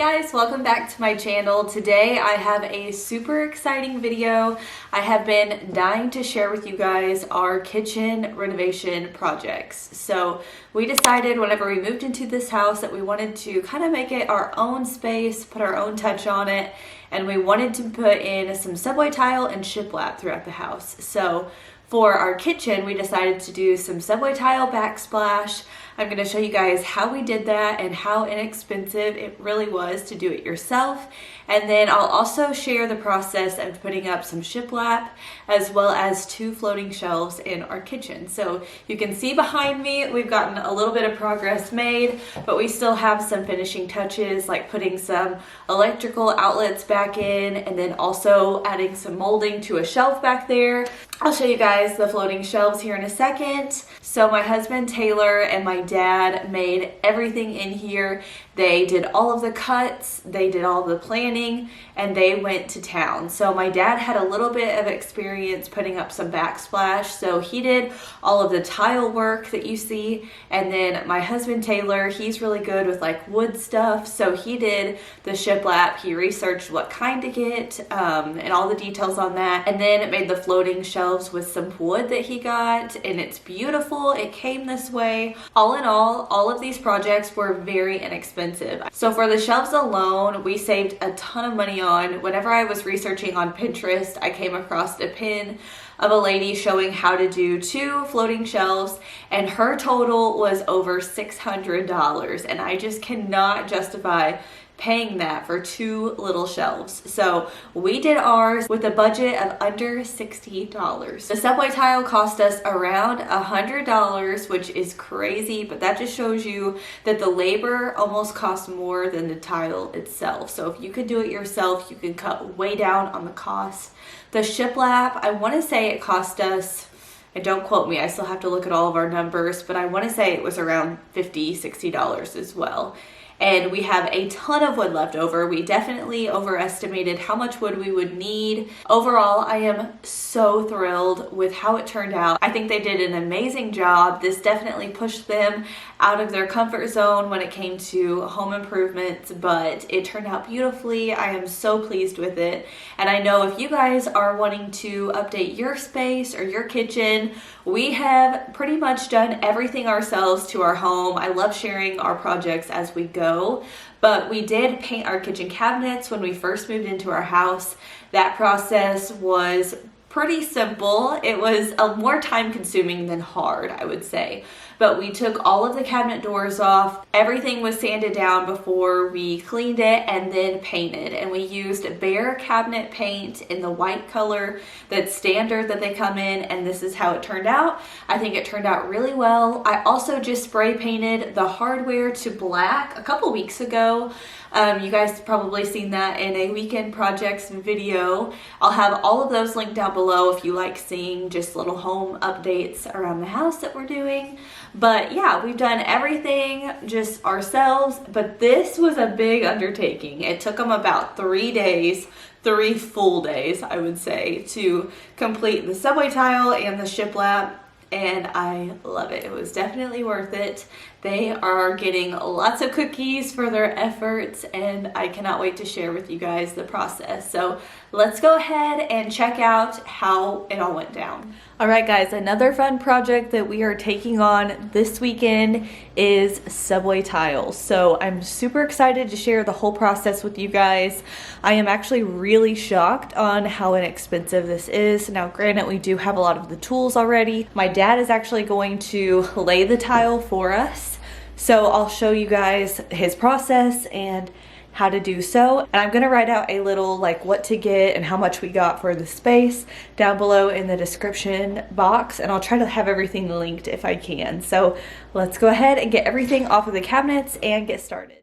guys, welcome back to my channel. Today I have a super exciting video. I have been dying to share with you guys our kitchen renovation projects. So we decided whenever we moved into this house that we wanted to kind of make it our own space, put our own touch on it, and we wanted to put in some subway tile and shiplap throughout the house. So for our kitchen, we decided to do some subway tile backsplash. I'm going to show you guys how we did that and how inexpensive it really was to do it yourself. And then I'll also share the process of putting up some shiplap as well as 2 floating shelves in our kitchen. So you can see behind me, we've gotten a little bit of progress made, but we still have some finishing touches like putting some electrical outlets back in and then also adding some molding to a shelf back there. I'll show you guys the floating shelves here in a second. So my husband Taylor and my dad made everything in here. They did all of the cuts, they did all the planning, and they went to town. So my dad had a little bit of experience putting up some backsplash, so he did all of the tile work that you see. And then my husband Taylor, he's really good with like wood stuff, so he did the shiplap. He researched what kind to get and all the details on that, and then made the floating shelves with some wood that he got, and it's beautiful. It came this way. All in all of these projects were very inexpensive. So for the shelves alone, we saved a ton of money on. Whenever I was researching on Pinterest, I came across a pin of a lady showing how to do 2 floating shelves, and her total was over $600, and I just cannot justify paying that for 2 little shelves. So we did ours with a budget of under $60. The subway tile cost us around $100, which is crazy, but that just shows you that the labor almost costs more than the tile itself. So if you could do it yourself, you can cut way down on the cost. The shiplap, I want to say it cost us, and don't quote me, I still have to look at all of our numbers, but I want to say it was around $50, $60 as well. And we have a ton of wood left over. We definitely overestimated how much wood we would need. Overall, I am so thrilled with how it turned out. I think they did an amazing job. This definitely pushed them out of their comfort zone when it came to home improvements, but it turned out beautifully. I am so pleased with it. And I know if you guys are wanting to update your space or your kitchen, we have pretty much done everything ourselves to our home. I love sharing our projects as we go, but we did paint our kitchen cabinets when we first moved into our house. That process was pretty simple. It was more time consuming than hard, I would say. But we took all of the cabinet doors off. Everything was sanded down before we cleaned it and then painted. And we used bare cabinet paint in the white color that's standard that they come in, and this is how it turned out. I think it turned out really well. I also just spray painted the hardware to black a couple weeks ago. You guys probably seen that in a weekend projects video. I'll have all of those linked down below if you like seeing just little home updates around the house that we're doing. But yeah, we've done everything just ourselves, but this was a big undertaking. It took them about 3 days, 3 full days, I would say, to complete the subway tile and the shiplap. And I love it. It was definitely worth it. They are getting lots of cookies for their efforts, and I cannot wait to share with you guys the process. So let's go ahead and check out how it all went down. All right, guys, another fun project that we are taking on this weekend is subway tiles. So I'm super excited to share the whole process with you guys. I am actually really shocked on how inexpensive this is. Now, granted, we do have a lot of the tools already. My dad is actually going to lay the tile for us. So I'll show you guys his process and how to do so. And I'm gonna write out a little like what to get and how much we got for the space down below in the description box, and I'll try to have everything linked if I can. So let's go ahead and get everything off of the cabinets and get started.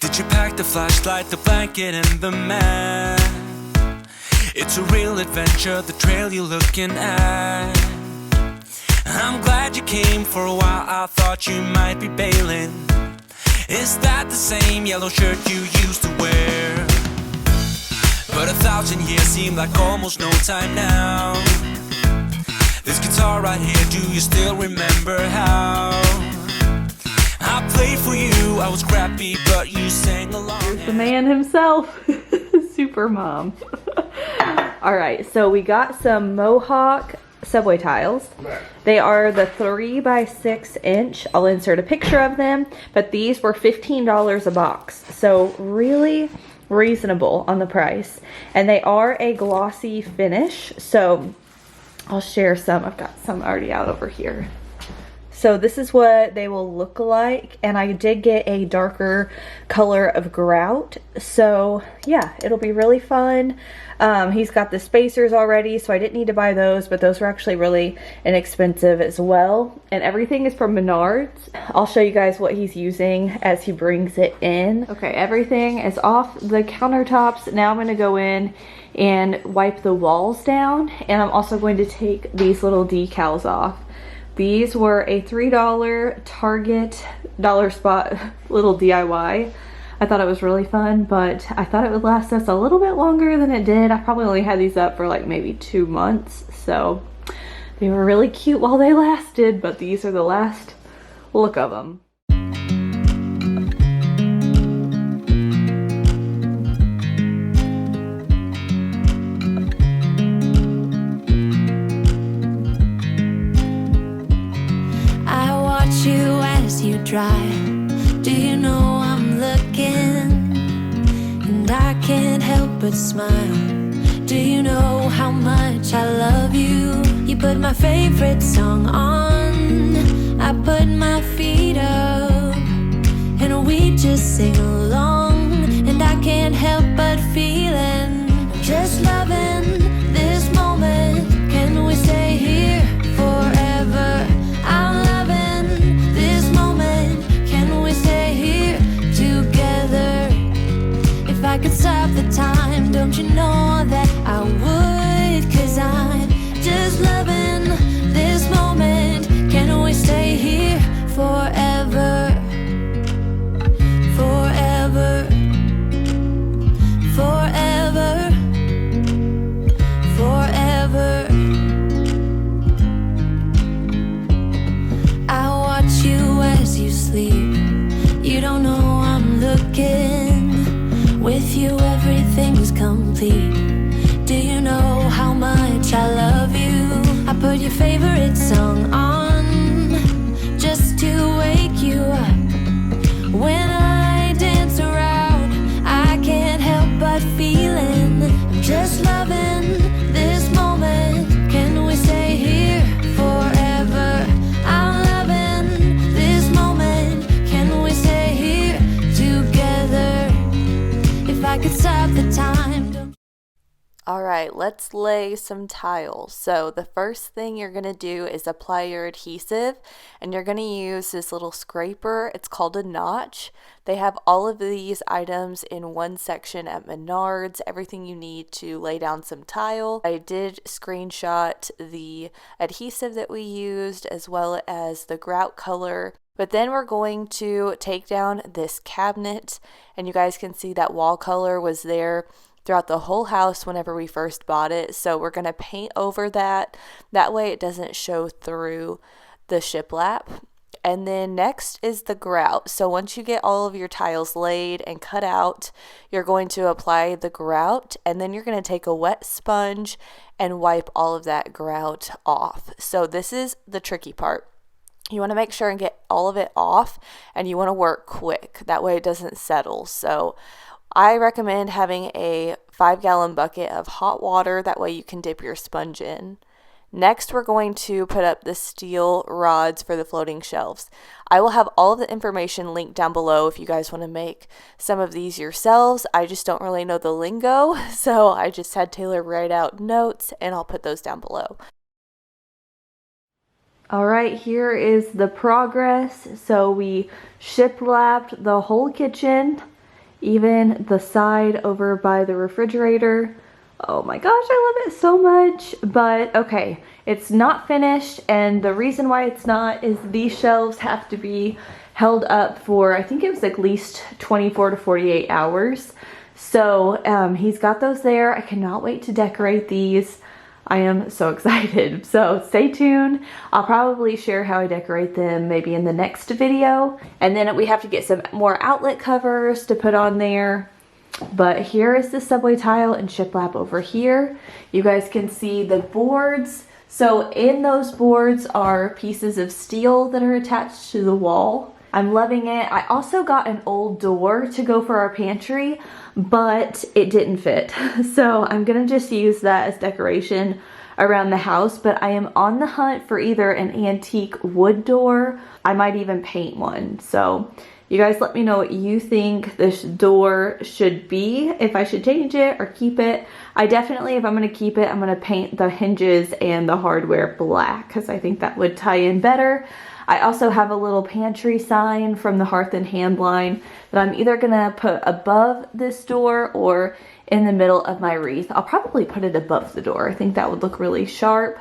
Did you pack the flashlight, the blanket, and the map? It's a real adventure, the trail you're looking at. I'm glad you came for a while, I thought you might be bailing. Is that the same yellow shirt you used to wear? but 1,000 years seem like almost no time now. This guitar right here, do you still remember how I played for you? I was crappy, but you sang along. Here's the man himself. Super mom. All right, so we got some Mohawk subway tiles. They are the 3x6 inch. I'll insert a picture of them, but these were $15 a box, so really reasonable on the price. And they are a glossy finish, so I'll share some. I've got some already out over here. So this is what they will look like, and I did get a darker color of grout, so yeah, it'll be really fun. He's got the spacers already, so I didn't need to buy those, but those were actually really inexpensive as well. And everything is from Menards. I'll show you guys what he's using as he brings it in. Okay, everything is off the countertops. Now I'm going to go in and wipe the walls down, and I'm also going to take these little decals off. These were a $3 Target dollar spot little DIY. I thought it was really fun, but I thought it would last us a little bit longer than it did. I probably only had these up for like maybe 2 months, so they were really cute while they lasted, but these are the last look of them. I watch you as you drive. Do you know I'm looking? And I can't help but smile. Do you know how much I love you? You put my favorite song on. I put my feet up, and we just sing along. And I can't help but feeling, just loving this moment. Can we stay here forever? I'm loving this moment. Can we stay here together? If I could stop the time, don't you know that I would? 'Cause I'm just loving this moment. Can we stay here forever? Forever. Forever. Forever. I watch you as you sleep. You don't know I'm looking. With you everything's complete. Do you know how much I love you? I put your favorite song on just to wake you up. When I dance around, I can't help but feeling, I'm just loving this moment. Can we stay here forever? I'm loving this moment. Can we stay here together? If I could stop the time. All right, let's lay some tiles. So the first thing you're going to do is apply your adhesive, and you're going to use this little scraper. It's called a notch. They have all of these items in one section at Menards, everything you need to lay down some tile. I did screenshot the adhesive that we used as well as the grout color. But then we're going to take down this cabinet, and you guys can see that wall color was there throughout the whole house whenever we first bought it. So we're going to paint over that. That way it doesn't show through the shiplap. And then next is the grout. So once you get all of your tiles laid and cut out, you're going to apply the grout, and then you're going to take a wet sponge and wipe all of that grout off. So this is the tricky part. You want to make sure and get all of it off, and you want to work quick. That way it doesn't settle. So I recommend having a 5-gallon bucket of hot water. That way you can dip your sponge in. Next, we're going to put up the steel rods for the floating shelves. I will have all of the information linked down below if you guys want to make some of these yourselves. I just don't really know the lingo, so I just had Taylor write out notes, and I'll put those down below. All right, here is the progress. So we shiplapped the whole kitchen, even the side over by the refrigerator. Oh my gosh, I love it so much. But okay, it's not finished, and the reason why it's not is these shelves have to be held up for, I think it was at least 24 to 48 hours. So he's got those there. I cannot wait to decorate these. I am so excited. So stay tuned. I'll probably share how I decorate them maybe in the next video. And then we have to get some more outlet covers to put on there. But here is the subway tile and shiplap over here. You guys can see the boards. So in those boards are pieces of steel that are attached to the wall. I'm loving it. I also got an old door to go for our pantry, but it didn't fit. So I'm gonna just use that as decoration around the house, but I am on the hunt for either an antique wood door. I might even paint one. So you guys let me know what you think this door should be, if I should change it or keep it. I definitely, if I'm gonna keep it, I'm gonna paint the hinges and the hardware black because I think that would tie in better. I also have a little pantry sign from the Hearth and Hand line that I'm either gonna put above this door or in the middle of my wreath. I'll probably put it above the door. I think that would look really sharp.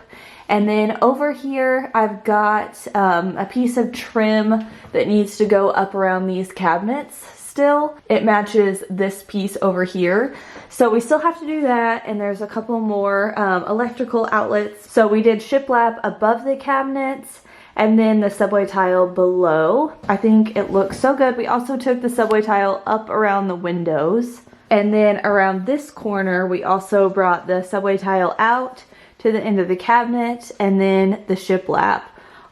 And then over here, I've got a piece of trim that needs to go up around these cabinets still. It matches this piece over here. So we still have to do that. And there's a couple more electrical outlets. So we did shiplap above the cabinets and then the subway tile below. I think it looks so good. We also took the subway tile up around the windows. And then around this corner, we also brought the subway tile out to the end of the cabinet and then the shiplap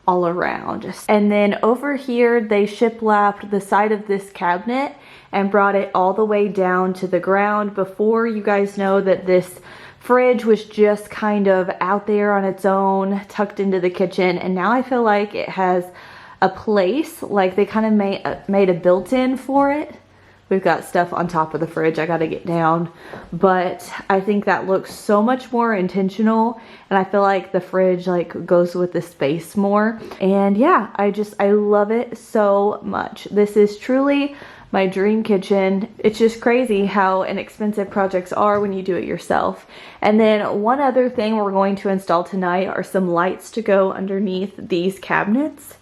all around. And then over here, they shiplapped the side of this cabinet and brought it all the way down to the ground. Before, you guys know that this fridge was just kind of out there on its own, tucked into the kitchen, and now I feel like it has a place, like they kind of made a built-in for it. We've got stuff on top of the fridge I gotta get down, but I think that looks so much more intentional, and I feel like the fridge like goes with the space more. And yeah, I love it so much. This is truly my dream kitchen. It's just crazy how inexpensive projects are when you do it yourself. And then one other thing we're going to install tonight are some lights to go underneath these cabinets.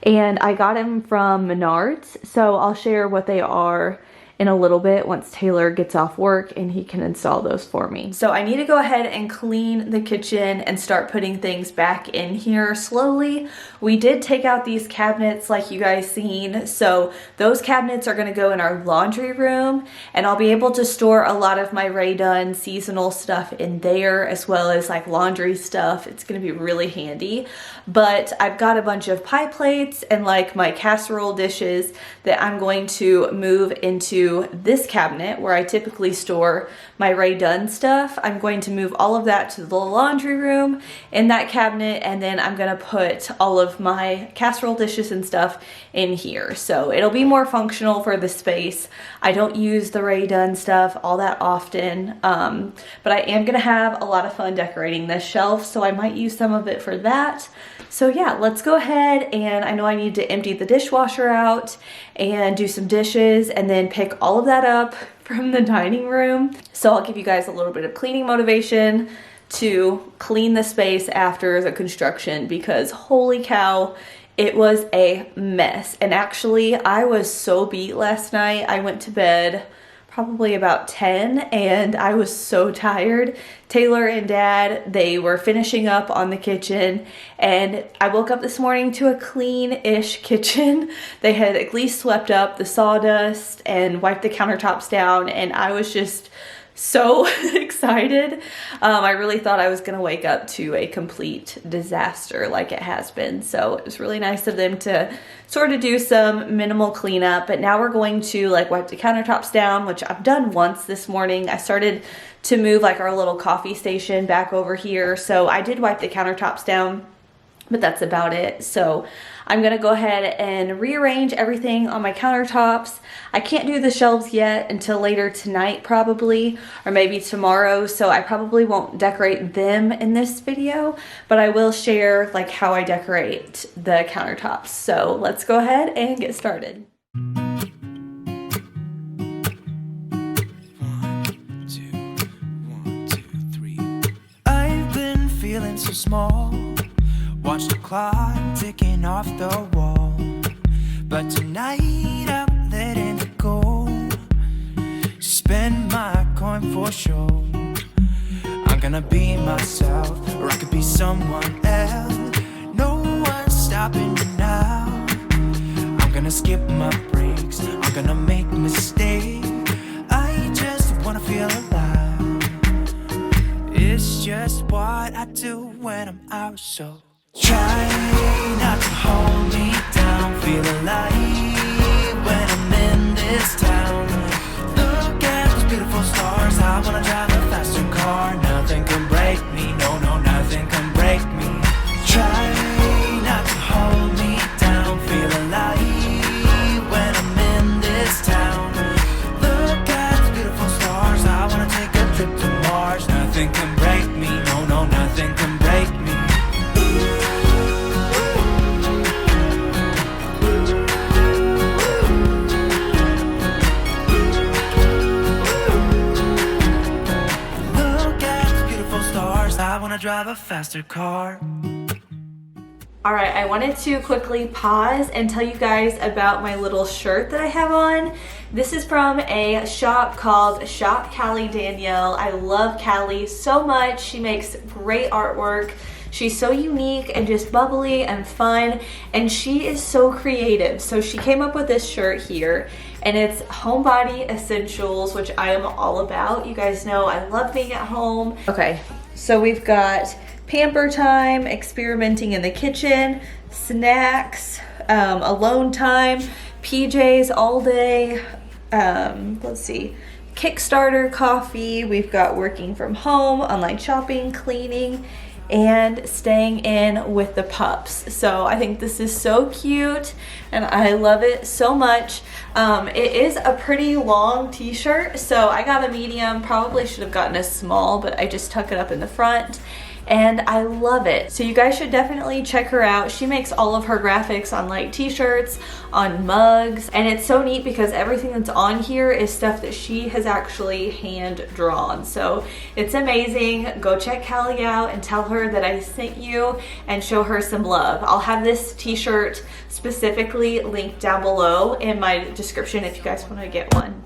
And I got them from Menards, so I'll share what they are in a little bit once Taylor gets off work and he can install those for me. So I need to go ahead and clean the kitchen and start putting things back in here slowly. We did take out these cabinets like you guys seen, so those cabinets are gonna go in our laundry room, and I'll be able to store a lot of my Rae Dunn seasonal stuff in there, as well as like laundry stuff. It's gonna be really handy. But I've got a bunch of pie plates and like my casserole dishes that I'm going to move into this cabinet where I typically store my Rae Dunn stuff. I'm going to move all of that to the laundry room in that cabinet, and then I'm gonna put all of my casserole dishes and stuff in here. So it'll be more functional for the space. I don't use the Rae Dunn stuff all that often, but I am gonna have a lot of fun decorating this shelf, so I might use some of it for that. So yeah, let's go ahead, and I know I need to empty the dishwasher out and do some dishes and then pick all of that up from the dining room. So I'll give you guys a little bit of cleaning motivation to clean the space after the construction, because holy cow, it was a mess. And actually, I was so beat last night. I went to bed probably about 10 and I was so tired. Taylor and Dad, they were finishing up on the kitchen, and I woke up this morning to a clean-ish kitchen. They had at least swept up the sawdust and wiped the countertops down, and I was just so excited. I really thought I was gonna wake up to a complete disaster like it has been. So it was really nice of them to sort of do some minimal cleanup. But now we're going to like wipe the countertops down, which I've done once this morning. I started to move like our little coffee station back over here. So I did wipe the countertops down, but that's about it. So I'm gonna go ahead and rearrange everything on my countertops. I can't do the shelves yet until later tonight probably, or maybe tomorrow, so I probably won't decorate them in this video, but I will share like how I decorate the countertops. So let's go ahead and get started. 1, 2, 3. I've been feeling so small. Watch the clock ticking off the wall, but tonight I'm letting it go. spend my coin for sure. I'm gonna be myself, or I could be someone else. No one's stopping me now. I'm gonna skip my breaks, I'm gonna make mistakes. I just wanna feel alive. It's just what I do when I'm out, so try not to hold me down. Feel alive when I'm in this town. Look at those beautiful stars. I wanna drive a faster car. Nothing can break me, no, no, nothing can break me. Try not to hold me down. Feel alive when I'm in this town. Look at those beautiful stars. I wanna take a trip to Mars. Nothing can break me, no, no, nothing can break me. I wanna drive a faster car. All right, I wanted to quickly pause and tell you guys about my little shirt that I have on. This is from a shop called Shop Callie Danielle. I love Callie so much. She makes great artwork. She's so unique and just bubbly and fun, and she is so creative. So she came up with this shirt here, and it's Homebody Essentials, which I am all about. You guys know I love being at home. Okay, so we've got pamper time, experimenting in the kitchen, snacks, alone time, PJs all day, let's see, Kickstarter coffee, we've got working from home, online shopping, cleaning, and staying in with the pups. So I think this is so cute and I love it so much. It is a pretty long t-shirt, so I got a medium, probably should have gotten a small, but I just tuck it up in the front. And I love it. So you guys should definitely check her out. She makes all of her graphics on like t-shirts, on mugs, and it's so neat because everything that's on here is stuff that she has actually hand drawn. So it's amazing. Go check Callie out and tell her that I sent you and show her some love. I'll have this t-shirt specifically linked down below in my description if you guys want to get one.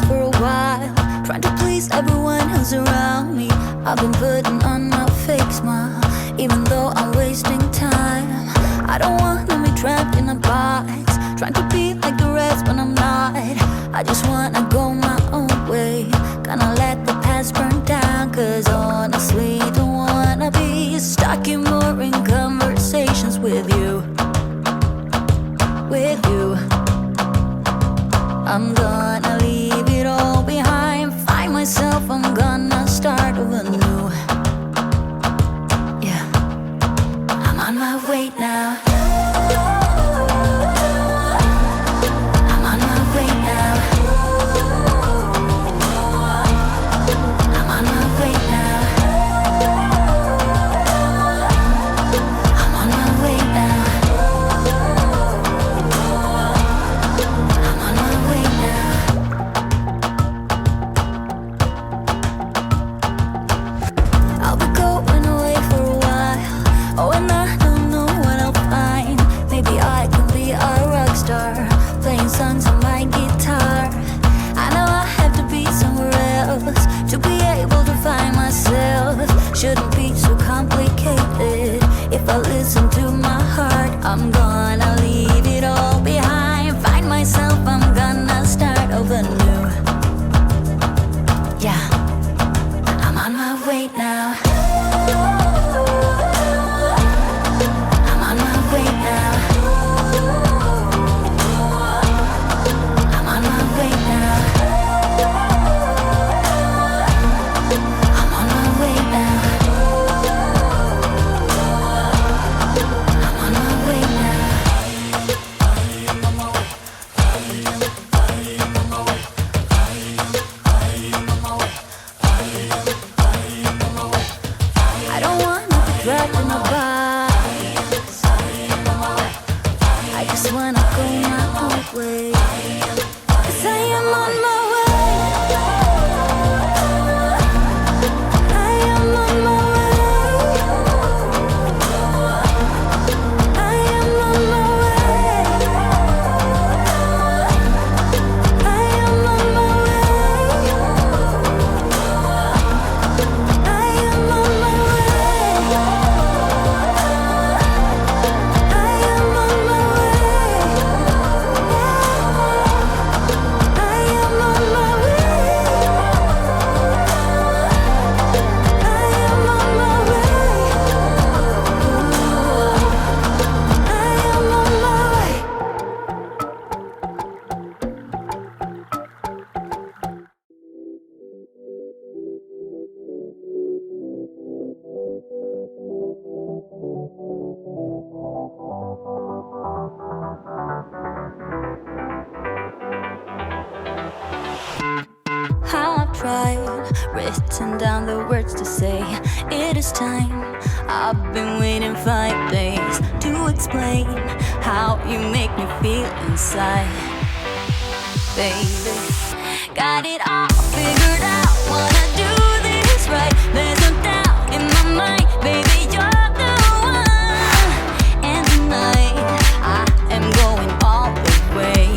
For a while, trying to please everyone who's around me. I've been putting on my fake smile, even though I'm wasting time. I don't wanna be trapped in a box, trying to be like the rest when I'm not. I just wanna go my own way, gonna let the past burn down. Cause honestly, don't wanna be stuck in boring conversations with you. With you, I'm gonna leave it all behind, find myself, I'm gonna start over new. Yeah, I'm on my way now. I'm on my way now. I'm on my way now. I'm on my way now. I'm on my way now. I'll be going away for a while. Oh, and I don't know what I'll find. Maybe I can be a rock star, playing songs on my guitar. I know I have to be somewhere else to be able to find myself. Shouldn't be so complicated. If I listen to my heart, I'm gonna leave it all behind, find myself, I'm gonna start over new. Yeah, I'm on my way now. I'm on my way now. I'm on my way now. I'm on my way now. I'm on my way now. tried, written down the words to say it is time. I've been waiting 5 days to explain how you make me feel inside. Baby, got it all figured out, wanna do this right. There's no doubt in my mind, baby, you're the one. And tonight, I am going all the way.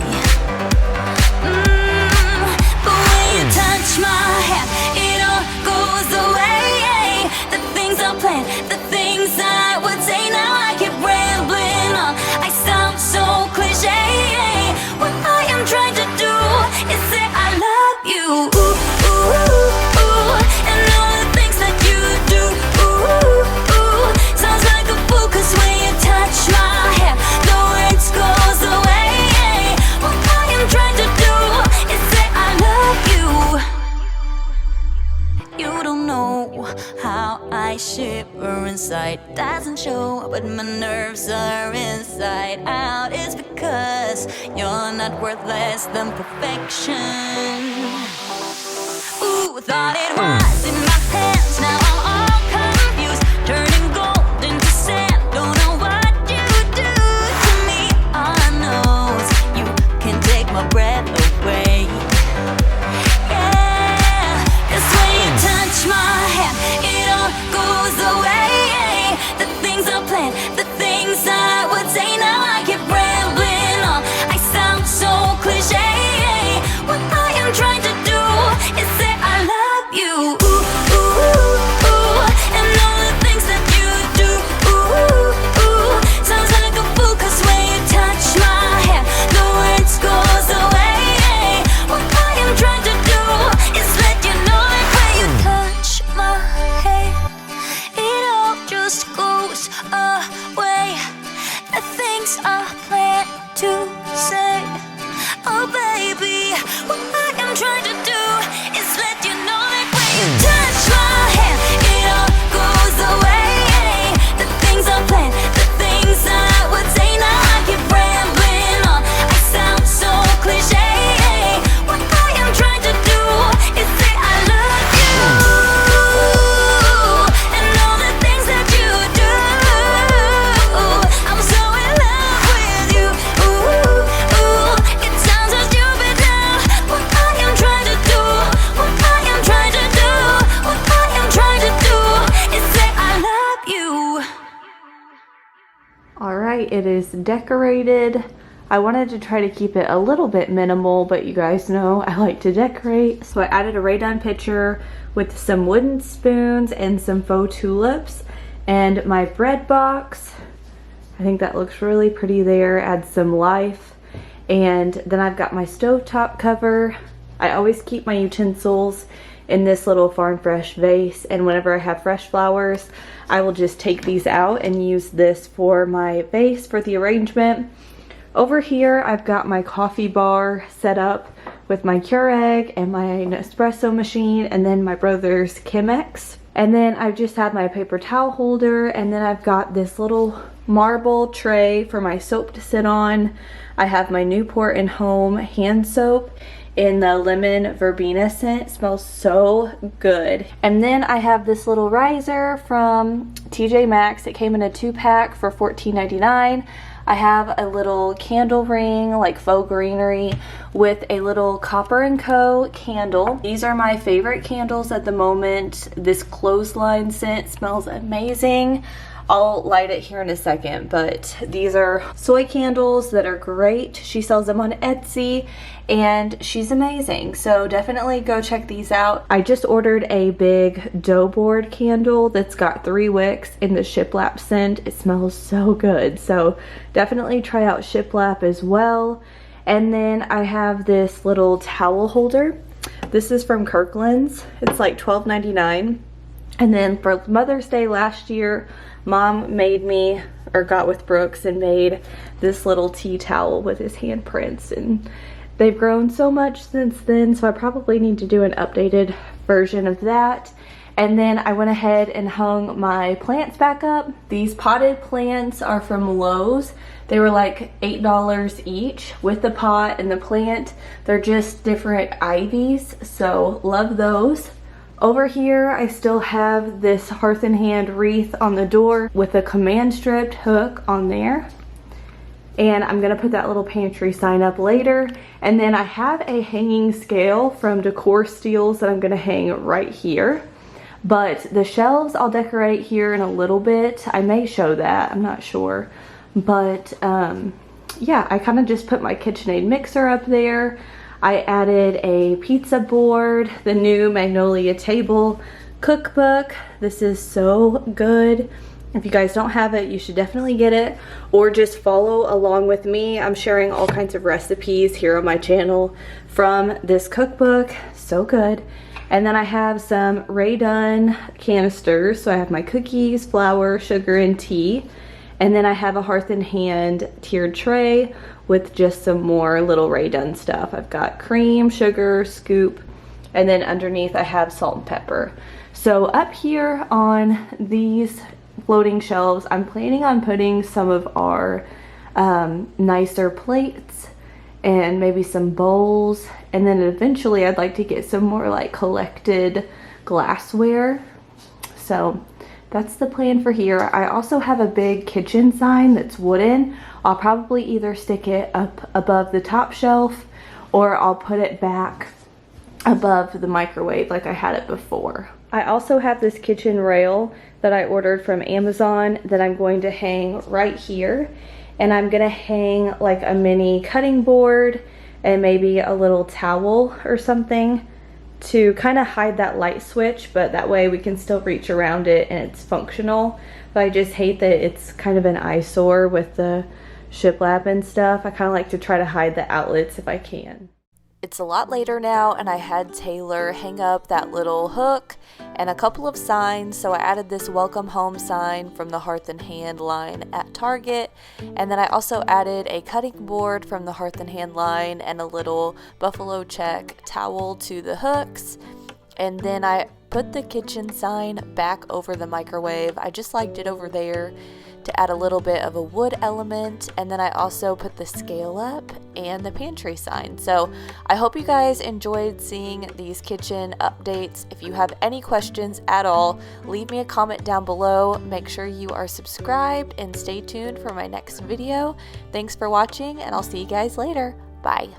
The way you touch my hand, it all goes away. The things I planned, the things I would say, now I keep rambling on. I sound so cliche. What I am trying to do is say I love you. Ooh, ooh, ooh, ooh. And all the things that you do. Ooh, ooh, ooh. Sounds like a fool, 'cause when you touch my hair, the words goes away. What I am trying to do is say I love you. You don't know how I shiver inside. Doesn't show, but my nerves are inside out. It's because you're not worth less than perfection. Ooh, thought it was in my hands, now I'm all confused. Turning gold into sand, don't know what you do to me. All I know is you can take my breath away. Yeah, 'cause when you touch my hand, it all goes away. The things I planned, the things I would say, now I keep rambling on. I sound so cliche. What I am trying to do is say I love you. Ooh, ooh, ooh. And all the things that you do. Ooh, ooh. Sounds like a fool, 'cause when you touch my hand, the words goes away. What I am trying to do is let you know that when you touch my hand, it all just goes away. The things I plan to say, oh baby, what I am trying to do is let you know that when you touch my hand, it all goes away. The things I plan, the things I would say, now I keep rambling on. I sound so cliche. What I am trying to do is say I love you. And all the things that you do. I'm so in love with you. Ooh, ooh. It sounds so stupid now. What I am trying to do, what I am trying to do, what I am trying to do is say I love you. All right, it is decorated. I wanted to try to keep it a little bit minimal, but you guys know I like to decorate. So I added a Raydon pitcher with some wooden spoons and some faux tulips, and my bread box. I think that looks really pretty there, adds some life. And then I've got my stovetop cover. I always keep my utensils in this little farm fresh vase, and whenever I have fresh flowers, I will just take these out and use this for my vase for the arrangement. Over here, I've got my coffee bar set up with my Keurig and my Nespresso machine, and then my brother's Chemex. And then I've just had my paper towel holder, and then I've got this little marble tray for my soap to sit on. I have my Newport and Home hand soap in the lemon verbena scent. It smells so good. And then I have this little riser from TJ Maxx. It came in a 2-pack for $14.99. I have a little candle ring, like faux greenery, with a little Copper & Co. candle. These are my favorite candles at the moment. This clothesline scent smells amazing. I'll light it here in a second, but these are soy candles that are great. She sells them on Etsy, and she's amazing. So definitely go check these out. I just ordered a big dough board candle that's got 3 wicks in the Shiplap scent. It smells so good. So definitely try out Shiplap as well. And then I have this little towel holder. This is from Kirkland's. It's like $12.99. And then for Mother's Day last year, Mom made me, or got with Brooks and made this little tea towel with his handprints, and they've grown so much since then, so I probably need to do an updated version of that. And then I went ahead and hung my plants back up. These potted plants are from Lowe's. They were like $8 each with the pot and the plant. They're just different ivies, so love those. Over here, I still have this Hearth and Hand wreath on the door with a command strip hook on there. And I'm gonna put that little pantry sign up later. And then I have a hanging scale from Decor Steals that I'm gonna hang right here. But the shelves I'll decorate here in a little bit. I may show that, I'm not sure. But yeah, I kind of just put my KitchenAid mixer up there. I added a pizza board, the new Magnolia Table cookbook. This is so good. If you guys don't have it, you should definitely get it, or just follow along with me. I'm sharing all kinds of recipes here on my channel from this cookbook. So good. And then I have some Rae Dunn canisters. So I have my cookies, flour, sugar, and tea. And then I have a Hearth and Hand tiered tray with just some more little Rae Dunn stuff. I've got cream, sugar, scoop, and then underneath I have salt and pepper. So up here on these floating shelves, I'm planning on putting some of our nicer plates and maybe some bowls, and then eventually I'd like to get some more like collected glassware. So that's the plan for here. I also have a big kitchen sign that's wooden. I'll probably either stick it up above the top shelf or I'll put it back above the microwave like I had it before. I also have this kitchen rail that I ordered from Amazon that I'm going to hang right here. And I'm gonna hang like a mini cutting board and maybe a little towel or something to kind of hide that light switch, but that way we can still reach around it and it's functional. But I just hate that it's kind of an eyesore with the shiplap and stuff. I kind of like to try to hide the outlets if I can. It's a lot later now, and I had Taylor hang up that little hook and a couple of signs. So I added this welcome home sign from the Hearth and Hand line at Target, and then I also added a cutting board from the Hearth and Hand line and a little buffalo check towel to the hooks. And then I put the kitchen sign back over the microwave. I just liked it over there to add a little bit of a wood element. And then I also put the scale up and the pantry sign. So I hope you guys enjoyed seeing these kitchen updates. If you have any questions at all, leave me a comment down below. Make sure you are subscribed and stay tuned for my next video. Thanks for watching, and I'll see you guys later. Bye.